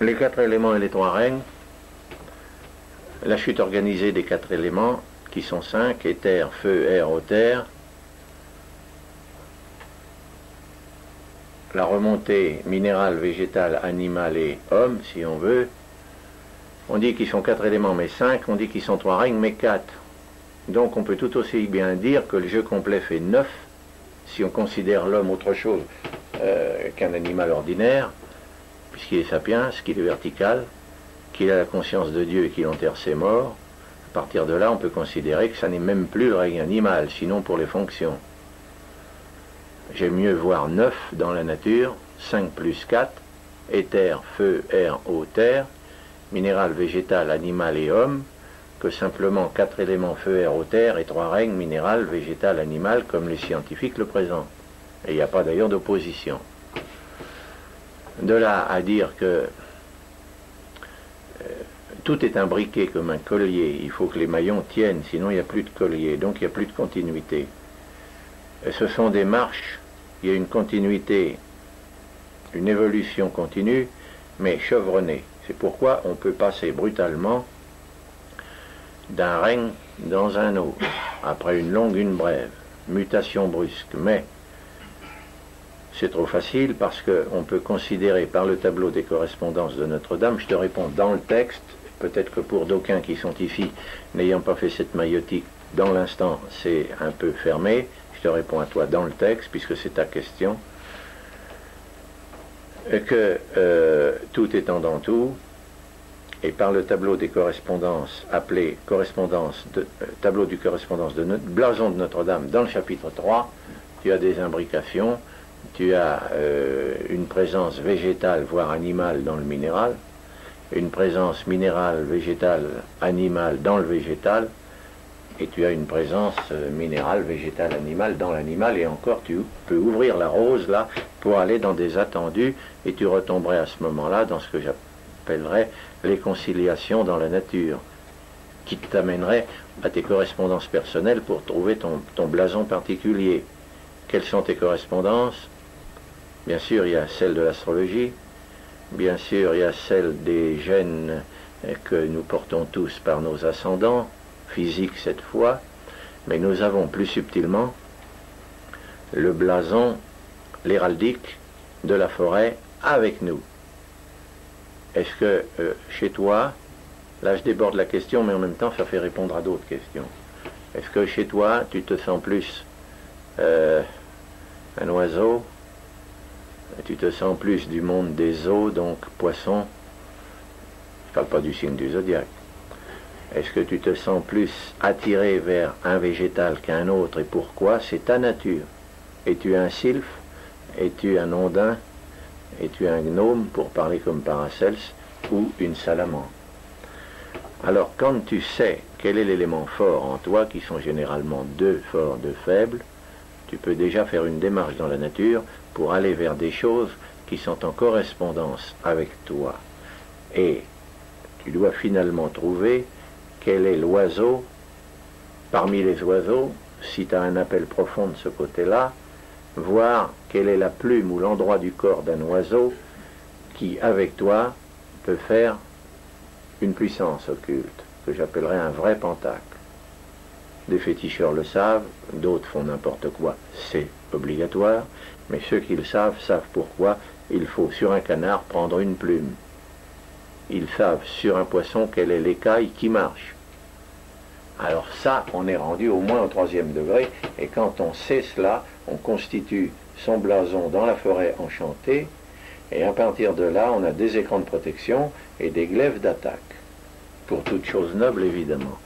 Les 4 éléments et les 3 règnes, la chute organisée des 4 éléments, qui sont 5, éther, feu, air, eau, terre, la remontée minérale, végétale, animale et homme, si on veut. On dit qu'ils sont 4 éléments, mais 5, on dit qu'ils sont 3 règnes, mais 4. Donc on peut tout aussi bien dire que le jeu complet fait 9, si on considère l'homme autre chose qu'un animal ordinaire, puisqu'il est sapiens, qu'il est vertical, qu'il a la conscience de Dieu et qu'il enterre ses morts. À partir de là, on peut considérer que ça n'est même plus le règne animal, sinon pour les fonctions. J'aime mieux voir 9 dans la nature, 5 plus 4, éther, feu, air, eau, terre, minéral, végétal, animal et homme, que simplement 4 éléments, feu, air, eau, terre et 3 règnes, minéral, végétal, animal, comme les scientifiques le présentent. Et il n'y a pas d'ailleurs d'opposition. De là à dire que tout est imbriqué comme un collier, il faut que les maillons tiennent, sinon il n'y a plus de collier, donc il n'y a plus de continuité. Et ce sont des marches, il y a une continuité, une évolution continue, mais chevronnée. C'est pourquoi on peut passer brutalement d'un règne dans un autre, après une longue, une brève, mutation brusque, mais c'est trop facile parce qu'on peut considérer par le tableau des correspondances de Notre-Dame, je te réponds dans le texte, peut-être que pour d'aucuns qui sont ici, n'ayant pas fait cette maïotique, dans l'instant c'est un peu fermé, je te réponds à toi dans le texte, puisque c'est ta question, que tout étant dans tout, et par le tableau des correspondances, appelé tableau du correspondance de blason de Notre-Dame, dans le chapitre 3, tu as des imbrications, tu as une présence végétale, voire animale dans le minéral, une présence minérale, végétale, animale dans le végétal, et tu as une présence minérale, végétale, animale dans l'animal, et encore tu peux ouvrir la rose là pour aller dans des attendus, et tu retomberais à ce moment-là dans ce que j'appellerais les conciliations dans la nature, qui t'amènerait à tes correspondances personnelles pour trouver ton blason particulier. Quelles sont tes correspondances? Bien sûr, il y a celle de l'astrologie, bien sûr, il y a celle des gènes que nous portons tous par nos ascendants, physiques cette fois, mais nous avons plus subtilement le blason, l'héraldique de la forêt avec nous. Est-ce que chez toi, là je déborde la question, mais en même temps ça fait répondre à d'autres questions, est-ce que chez toi tu te sens plus un oiseau, tu te sens plus du monde des eaux, donc poisson, je ne parle pas du signe du zodiaque, est-ce que tu te sens plus attiré vers un végétal qu'un autre, et pourquoi? C'est ta nature. Es-tu un sylphe? Es-tu un ondin? Es-tu un gnome, pour parler comme Paracels, ou une salamandre? Alors, quand tu sais quel est l'élément fort en toi, qui sont généralement 2 forts, 2 faibles, tu peux déjà faire une démarche dans la nature pour aller vers des choses qui sont en correspondance avec toi. Et tu dois finalement trouver quel est l'oiseau, parmi les oiseaux, si tu as un appel profond de ce côté-là, voir quelle est la plume ou l'endroit du corps d'un oiseau qui, avec toi, peut faire une puissance occulte, que j'appellerais un vrai pentacle. Des féticheurs le savent, d'autres font n'importe quoi, c'est obligatoire, mais ceux qui le savent pourquoi il faut sur un canard prendre une plume. Ils savent sur un poisson quelle est l'écaille qui marche. Alors ça, on est rendu au moins au 3e degré, et quand on sait cela, on constitue son blason dans la forêt enchantée, et à partir de là, on a des écrans de protection et des glaives d'attaque. Pour toute chose noble, évidemment.